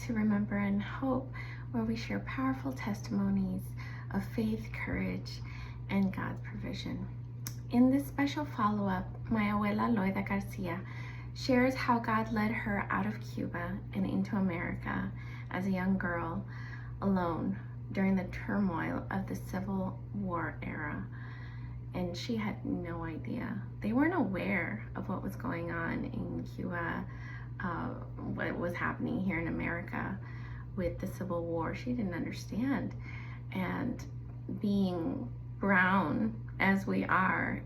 to Remember and Hope, where we share powerful testimonies of faith, courage, and God's provision. In this special follow-up, my abuela Loida Garcia shares how God led her out of Cuba and into America as a young girl, alone, during the turmoil of the Civil War era. And she had no idea. They weren't aware of what was going on in Cuba, what was happening here in America with the Civil War. She didn't understand. And being brown as we are,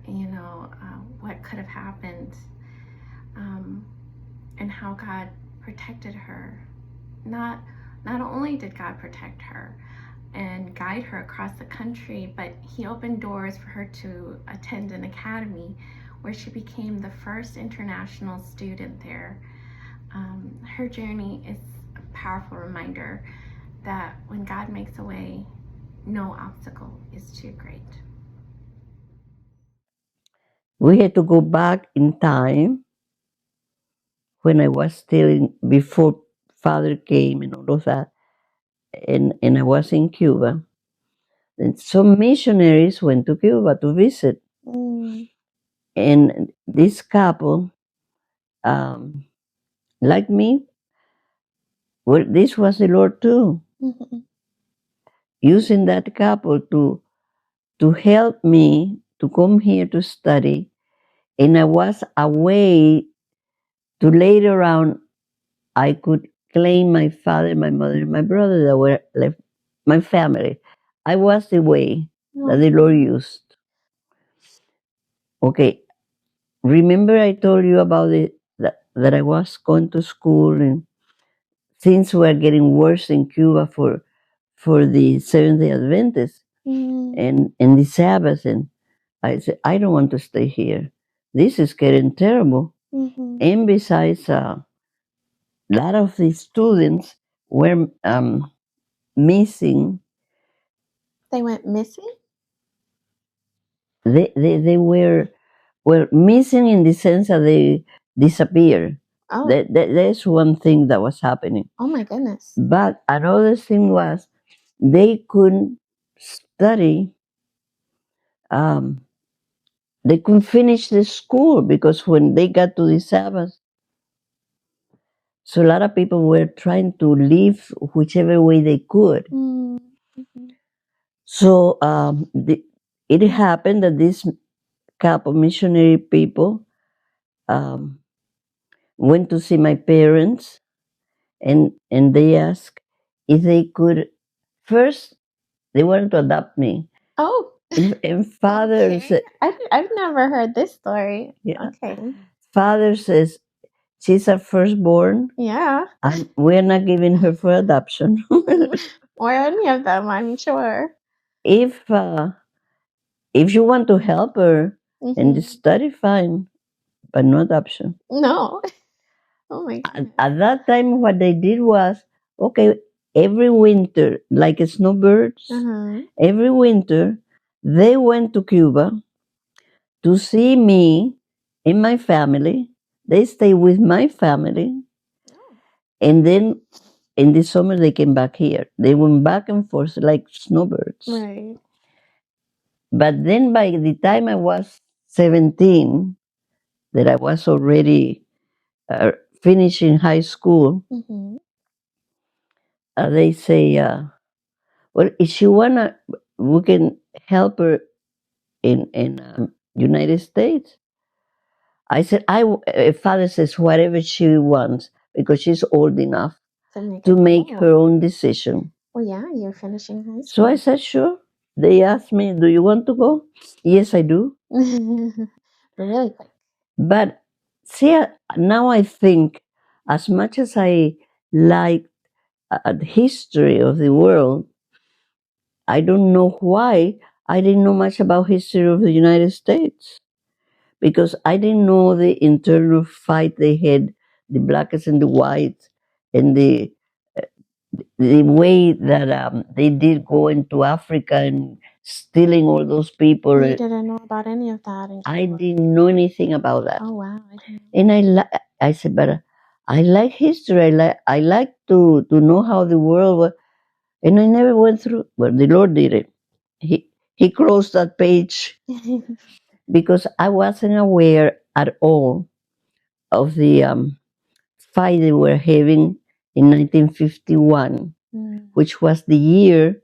what could have happened, and how God protected her. Not only did God protect her and guide her across the country, but he opened doors for her to attend an academy where she became the first international student there. Her journey is a powerful reminder that when God makes a way, no obstacle is too great. We had to go back in time when I was still before father came and all of that, and I was in Cuba. And some missionaries went to Cuba to visit. And this couple, like me, well, this was the Lord too, using that couple to help me to come here to study. And I was away to later on I could claim my father, my mother, my brother that were left, my family. I was the way that the Lord used. Okay, remember I told you about that I was going to school and things were getting worse in Cuba for the Seventh-day Adventists and the Sabbath, and I said I don't want to stay here. This is getting terrible. And besides, a lot of the students were missing. They went missing? They were missing in the sense that they disappeared. Oh. That's one thing that was happening. Oh my goodness. But another thing was they couldn't study. They couldn't finish the school because when they got to the Sabbath, so a lot of people were trying to live whichever way they could. So it happened that this couple missionary people went to see my parents, and they asked if they could. First, they wanted to adopt me. Oh. And father Okay. said, I've never heard this story. yeah. Okay. Father says, she's our firstborn. Yeah. And we're not giving her for adoption. Or any of them, I'm sure. If you want to help her and study, fine, but no adoption. No. Oh my goodness. At that time, what they did was, okay, every winter, like snowbirds, every winter, they went to Cuba to see me and my family. They stayed with my family. And then in the summer, they came back here. They went back and forth like snowbirds. Right. But then by the time I was 17, that I was already finishing high school, they say, well, if she wanna, we can help her in United States. I said, father says whatever she wants because she's old enough to make her own decision. Well, yeah, you're finishing high school. So I said, sure. They asked me, do you want to go? Yes, I do. Really quick. But see, now I think as much as I like the history of the world, I don't know why I didn't know much about history of the United States, because I didn't know the internal fight they had, the blacks and the whites, and the way that they did go into Africa and stealing all those people. You didn't know about any of that. I didn't know anything about that. Oh wow. And I said, but I like history. I like to know how the world was, and I never went through. Well, the Lord did it. He closed that page because I wasn't aware at all of the fight they were having in 1951, which was the year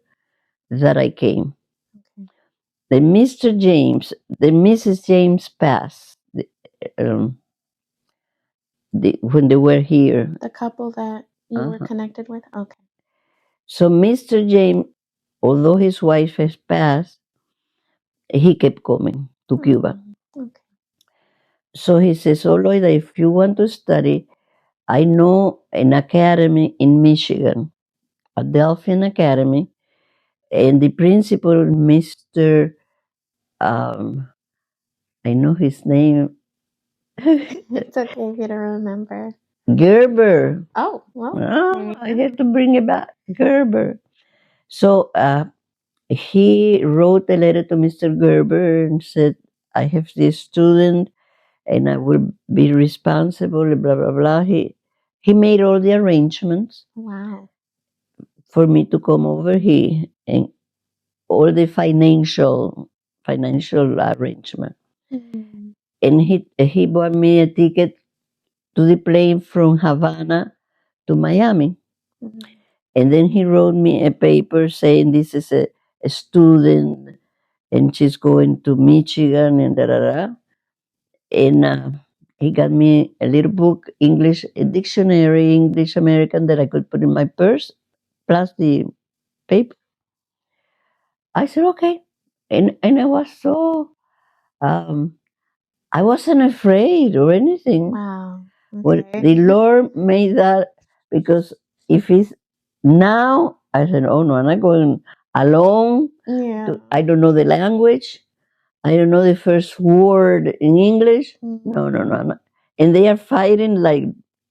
that I came. The Mr. James, the Mrs. James passed um, when they were here. The couple that you were connected with? Okay. So Mr. James, although his wife has passed, he kept coming to Cuba. Okay. So he says, "Oh, Loida, if you want to study, I know an academy in Michigan, a Delphin Academy, and the principal, Mr. I know his name, It's okay if you don't remember. Gerber. Oh, well. I had to bring it back, Gerber. So he wrote a letter to Mr. Gerber and said, I have this student and I will be responsible, blah, blah, blah. He made all the arrangements. Wow. For me to come over here and all the financial arrangement. Mm-hmm. And he bought me a ticket to the plane from Havana to Miami. Mm-hmm. And then he wrote me a paper saying this is a student and she's going to Michigan and da da da. And he got me a little book, English, a dictionary, English American that I could put in my purse, plus the paper. I said, okay. And I was so, um, I wasn't afraid or anything. Wow. Well, Okay. the Lord made that because if it's now, I said, oh no, I'm not going alone. Yeah. I don't know the language. I don't know the first word in English. Mm-hmm. No, no, no, no. And they are fighting like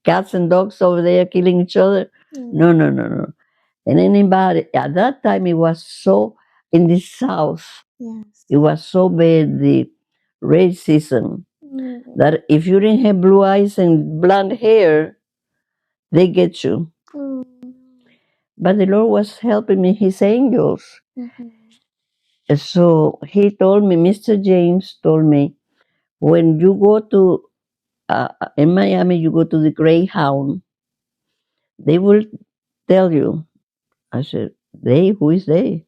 cats and dogs over there, killing each other. Mm-hmm. No, no, no, no. And anybody, at that time, it was so, in the South, Yes. it was so bad, the racism, Mm-hmm. that if you didn't have blue eyes and blonde hair, they get you. Mm-hmm. But the Lord was helping me, His angels. Mm-hmm. So He told me, Mr. James told me, when you go to, in Miami, you go to the Greyhound, they will tell you. I said, they? Who is they?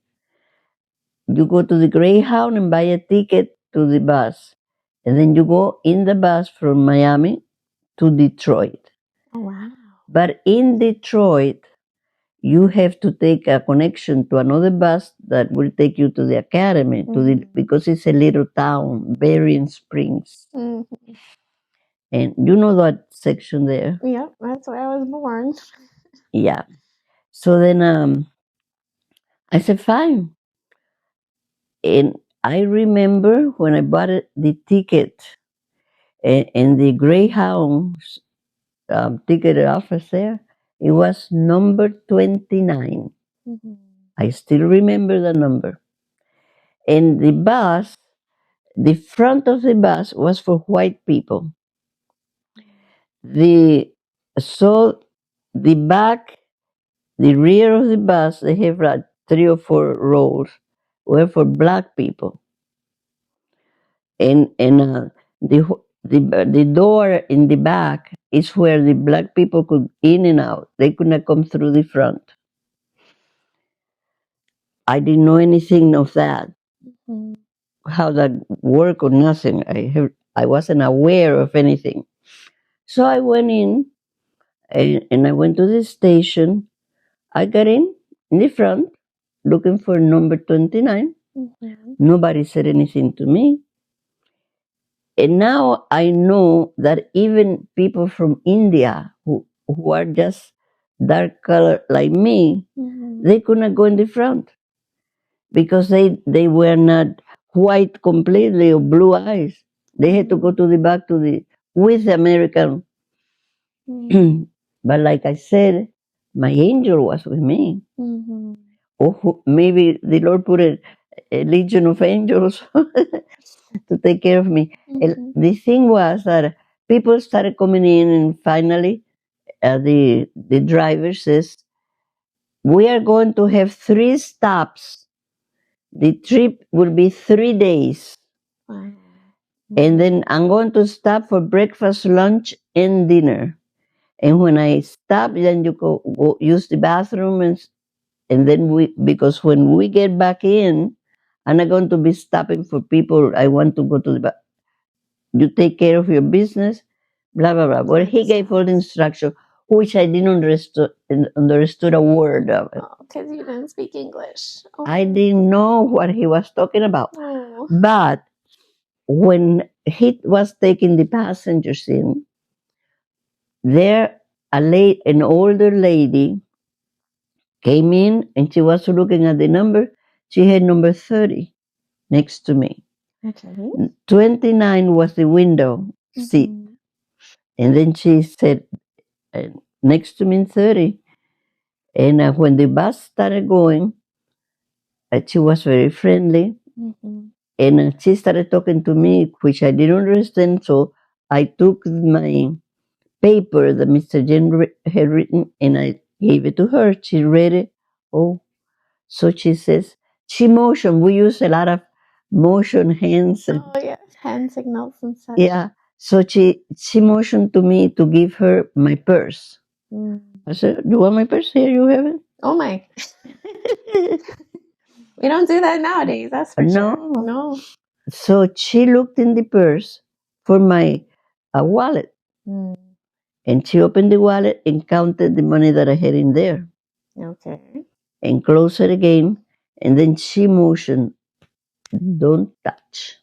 You go to the Greyhound and buy a ticket to the bus. And then you go in the bus from Miami to Detroit. Oh, wow. But in Detroit, you have to take a connection to another bus that will take you to the academy, because it's a little town, Berrien Springs. Mm-hmm. And you know that section there? Yep, that's where I was born. Yeah. So then I said, fine. And I remember when I bought the ticket and the Greyhound ticket office there, it was number 29. Mm-hmm. I still remember the number. And the bus, the front of the bus was for white people. So the back, the rear of the bus, they have like 3 or 4 rows, were for black people. And the door in the back is where the black people could in and out. They could not come through the front. I didn't know anything of that, Mm-hmm. how that worked or nothing. I wasn't aware of anything. So I went in and I went to the station. I got in the front looking for number 29. Mm-hmm. Nobody said anything to me. And now I know that even people from India who are just dark color like me, Mm-hmm. they could not go in the front because they were not white completely or blue eyes. They had to go to the back with the American. Mm-hmm. But like I said, my angel was with me. Mm-hmm. Or maybe the Lord put a legion of angels to take care of me. Mm-hmm. The thing was that people started coming in, and finally the driver says, we are going to have 3 stops. The trip will be 3 days. Wow. And then I'm going to stop for breakfast, lunch, and dinner. And when I stop, then you go use the bathroom, and then because when we get back in, I'm not going to be stopping for people. I want to go to the you take care of your business, blah blah blah. Well, he gave all the instruction, which I didn't understood a word of it. Because you didn't speak English. Oh. I didn't know what he was talking about. Oh. But when he was taking the passengers in, there an older lady came in and she was looking at the number. She had number 30 next to me. Okay. 29 was the window seat. Mm-hmm. And then she said, next to me in 30. And when the bus started going, she was very friendly. Mm-hmm. And she started talking to me, which I didn't understand. So I took my paper that Mr. Jen had written and I gave it to her. She read it. Oh, so she says, she motioned. We use a lot of motion hands. Oh, yeah. Hand signals and such. Yeah. So she motioned to me to give her my purse. Mm. I said, you want my purse? Here, you have it. Oh, my. We don't do that nowadays, that's for No. sure. No. So she looked in the purse for my wallet. Mm. And she opened the wallet and counted the money that I had in there. Okay. And closed it again. And then she motioned, don't touch.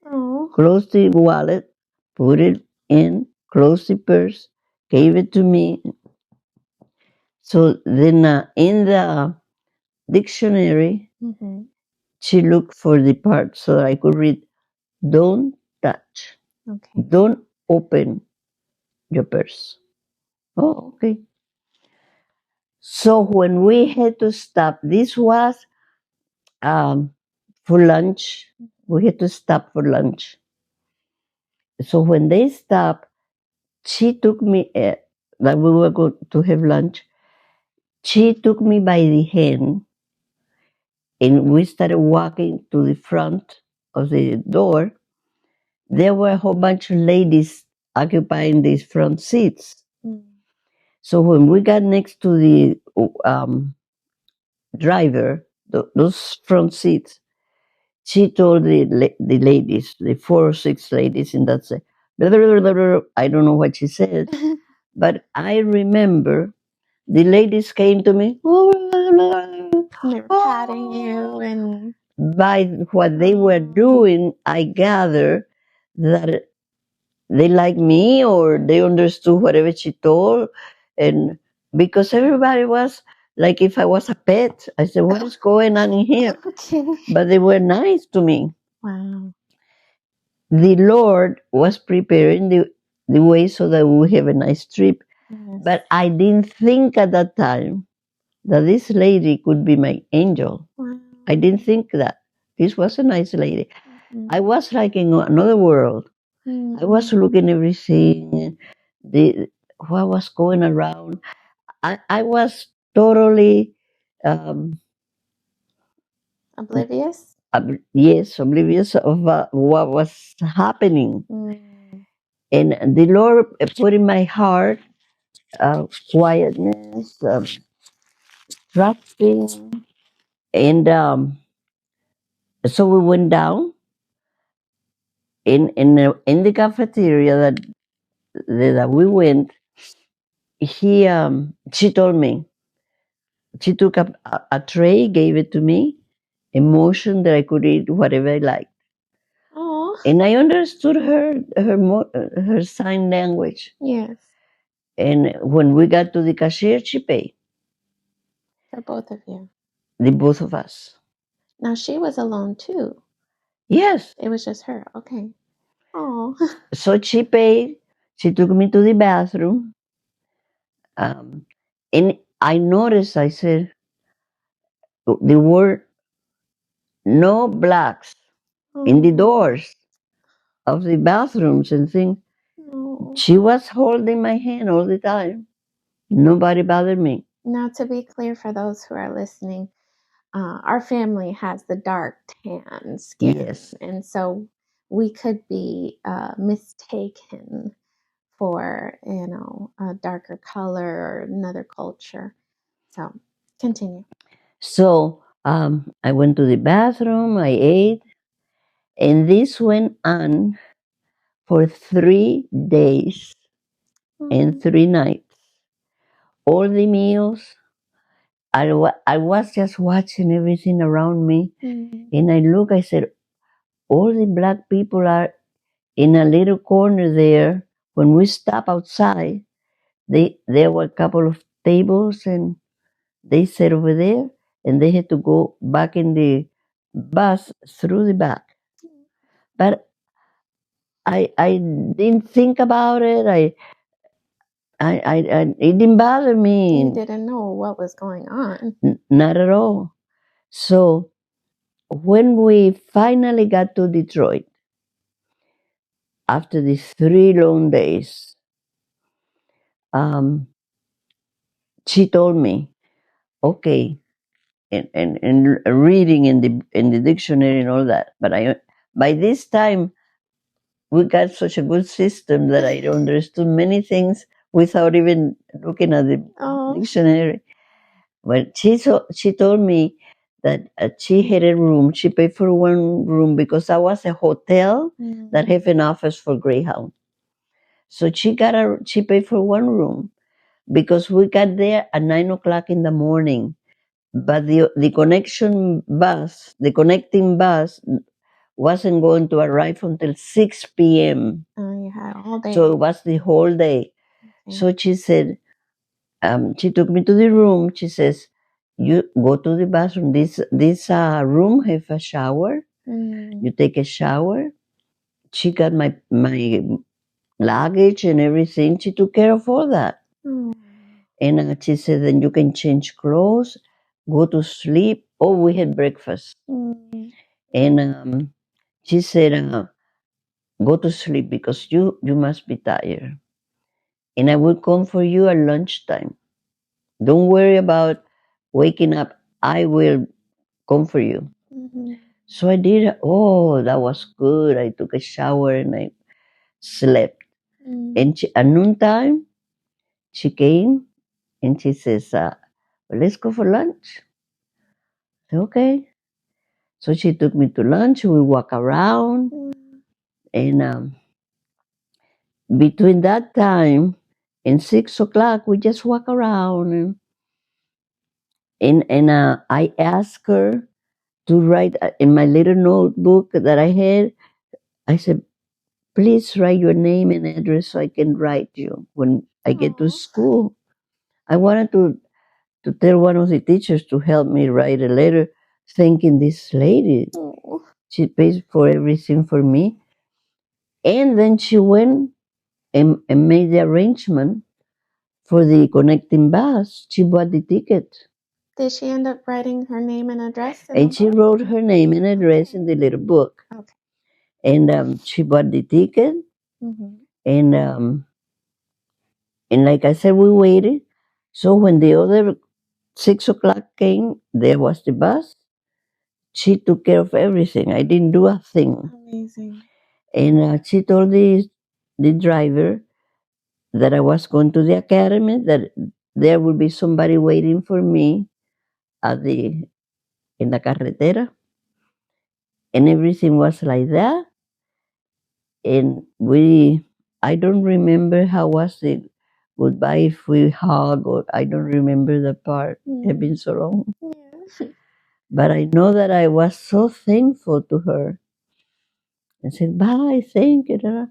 Oh. Close the wallet, put it in, close the purse, gave it to me. So then in the dictionary, Mm-hmm. she looked for the part so that I could read, don't touch. Okay. Don't open your purse. Oh, okay. So when we had to stop, this was for lunch. We had to stop for lunch. So when they stopped, she took me, like we were going to have lunch, she took me by the hand and we started walking to the front of the door. There were a whole bunch of ladies occupying these front seats. Mm. So when we got next to the driver, those front seats, she told the ladies, the 4 or 6 ladies in that set, I don't know what she said, but I remember the ladies came to me. They were patting you and By what they were doing, I gather that they liked me or they understood whatever she told. And because everybody was like if I was a pet, I said, what is going on in here? okay. But they were nice to me. Wow. The Lord was preparing the way so that we have a nice trip. Yes. But I didn't think at that time that this lady could be my angel. Wow. I didn't think that. This was a nice lady. Mm-hmm. I was like in another world. Mm-hmm. I was looking everything, what was going around. I was totally, Oblivious? yes, oblivious of what was happening. Mm. And the Lord put in my heart quietness, trusting. And so we went down in the cafeteria that we went. She told me, she took a tray, gave it to me, a motion that I could eat whatever I liked. Oh. And I understood her sign language. Yes. And when we got to the cashier, she paid. For both of you. The both of us. Now she was alone too. Yes. It was just her. Okay. Oh. So she paid. She took me to the bathroom. And I noticed, I said, the word no blacks in the doors of the bathrooms and things. Oh. She was holding my hand all the time. Nobody bothered me. Now, to be clear for those who are listening, our family has the dark tan skin. Yes. And so we could be mistaken for, a darker color or another culture. So continue. So I went to the bathroom, I ate, and this went on for 3 days and 3 nights. All the meals, I was just watching everything around me, and I said, all the black people are in a little corner there. When we stop outside, there were a couple of tables, and they sat over there, and they had to go back in the bus through the back. But I didn't think about it. It didn't bother me. You didn't know what was going on. Not at all. So when we finally got to Detroit, after these 3 long days, she told me, okay, and reading in the dictionary and all that. But by this time we got such a good system that I understood many things without even looking at the dictionary. Well, she told me that she had a room. She paid for one room because I was a hotel that have an office for Greyhound. So she paid for one room because we got there at 9 o'clock in the morning. But the connecting bus wasn't going to arrive until 6 p.m. Oh, you had all day. So it was the whole day. Okay. So she said, she took me to the room. She says, you go to the bathroom. This room have a shower. You take a shower. She got my luggage and everything. She took care of all that. And she said, then you can change clothes, go to sleep. Oh, we had breakfast. And she said, go to sleep because you must be tired. And I will come for you at lunchtime. Don't worry about waking up. I will come for you. So I did. Oh, that was good. I took a shower and I slept. And at noontime, she came and she says, well, let's go for lunch. I said, okay. So she took me to lunch. We walk around. And between that time and 6 o'clock, we just walk around. And I asked her to write in my little notebook that I had. I said, please write your name and address so I can write you when I get to school. I wanted to tell one of the teachers to help me write a letter thanking this lady. She pays for everything for me. And then she went and made the arrangement for the connecting bus. She bought the ticket. Did she end up writing her name and address? And she wrote her name and address in the little book. Okay. And she bought the ticket. And like I said, we waited. So when the other 6 o'clock came, there was the bus. She took care of everything. I didn't do a thing. Amazing. And she told the driver that I was going to the academy, that there would be somebody waiting for me in la carretera. And everything was like that. And I don't remember how was the goodbye, if we hug, or I don't remember the part. It's been so long. Yeah. But I know that I was so thankful to her and said, bye, thank you.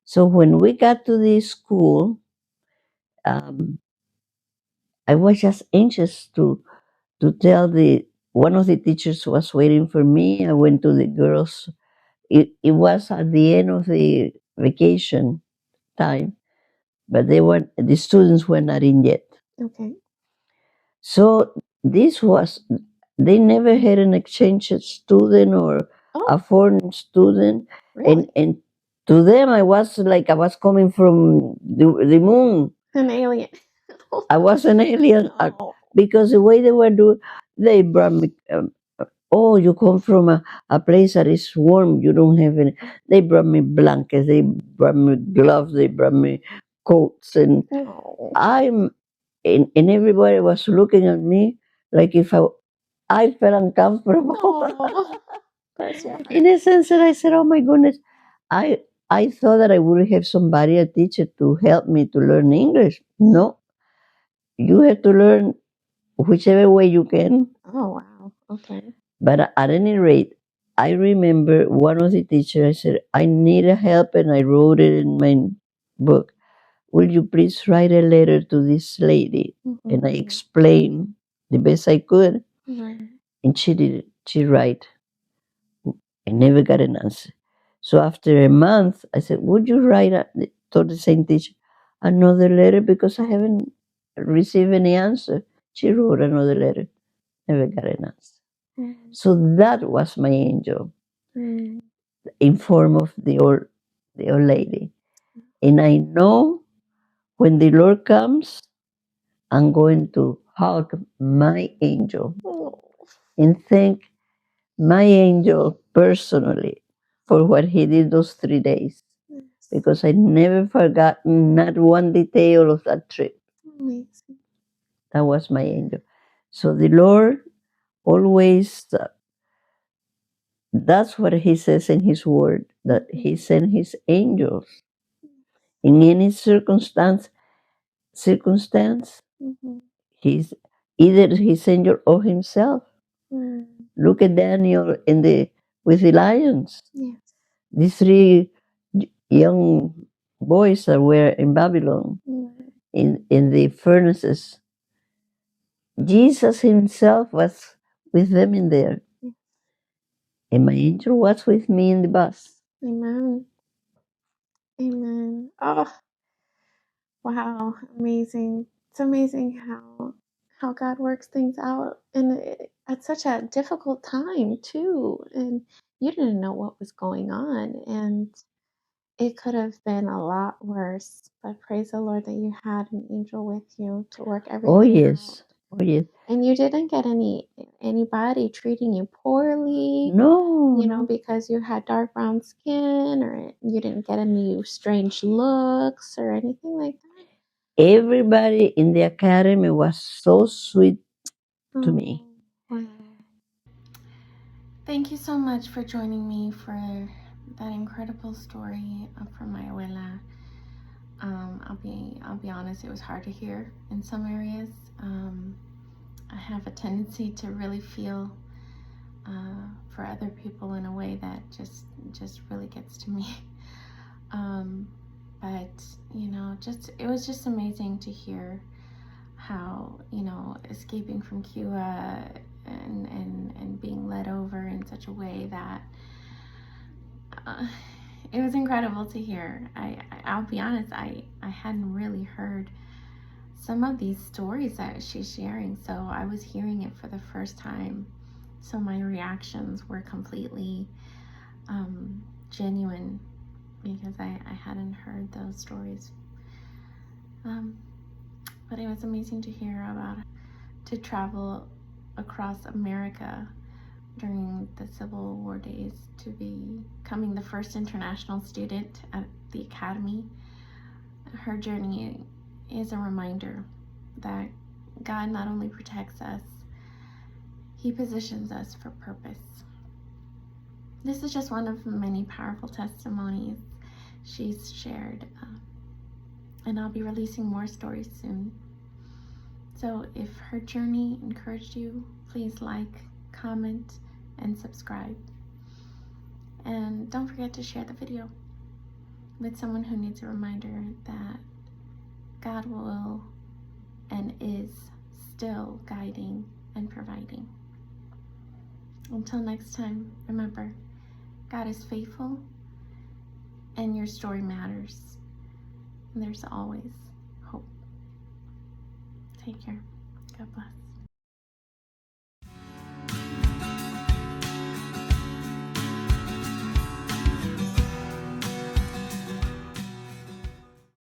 So when we got to the school, I was just anxious to tell one of the teachers was waiting for me. I went to the girls. It was at the end of the vacation time, but the students were not in yet. Okay. So they never had an exchange student or a foreign student. Really? And To them, I was like I was coming from the moon. An alien. I was an alien Oh. because the way they were doing, they brought me. Oh, you come from a place that is warm. You don't have any. They brought me blankets. They brought me gloves. They brought me coats, and Oh. and everybody was looking at me like if I felt uncomfortable. Oh. Bless your heart. In a sense, that I said, "Oh my goodness, I I thought that I would have somebody, a teacher, to help me to learn English. No, you have to learn whichever way you can." Oh, wow. Okay. But at any rate, I remember one of the teachers, I said, "I need a help," and I wrote it in my book. "Will you please write a letter to this lady?" And I Mm-hmm. explained the best I could, Right. and she did it. She write. I never got an answer. So after a month, I said, "Would you write to the same teacher another letter, because I haven't received any answer?" She wrote another letter, never got an answer. Mm-hmm. So that was my angel, Mm-hmm. in form of the old lady. And I know when the Lord comes, I'm going to hug my angel Oh. and thank my angel personally for what he did those 3 days, Yes. because I never forgotten not one detail of that trip. Amazing. That was my angel. So the Lord always, that's what he says in his word, that he sent his angels in any circumstance. Mm-hmm. He's either his angel or himself. Mm. Look at Daniel with the lions. Yes. The three young boys that were in Babylon, Mm. in the furnaces. Jesus himself was with them in there. And my angel was with me in the bus. Amen. Amen. Oh, wow. Amazing. It's amazing how God works things out at such a difficult time too. And you didn't know what was going on, and it could have been a lot worse. But praise the Lord that you had an angel with you to work Oh everything out. yes. Oh yes. And you didn't get anybody treating you poorly, No, you know, no. because you had dark brown skin, or you didn't get any strange looks or anything like that. Everybody in the academy was so sweet to me. Oh, wow. Thank you so much for joining me for that incredible story from my abuela. I'll be honest, it was hard to hear in some areas. I have a tendency to really feel for other people in a way that just really gets to me. But you know, just it was just amazing to hear how, you know, escaping from Cuba and being led over in such a way that it was incredible to hear. I'll be honest, I hadn't really heard some of these stories that she's sharing, so I was hearing it for the first time. So my reactions were completely genuine because I hadn't heard those stories. But it was amazing to hear about to travel across America during the Civil War days to becoming the first international student at the academy. Her journey is a reminder that God not only protects us, He positions us for purpose. This is just one of many powerful testimonies she's shared, and I'll be releasing more stories soon. So if her journey encouraged you, please like, comment, and subscribe. And don't forget to share the video with someone who needs a reminder that God will and is still guiding and providing. Until next time, remember, God is faithful and your story matters. And there's always hope. Take care. God bless.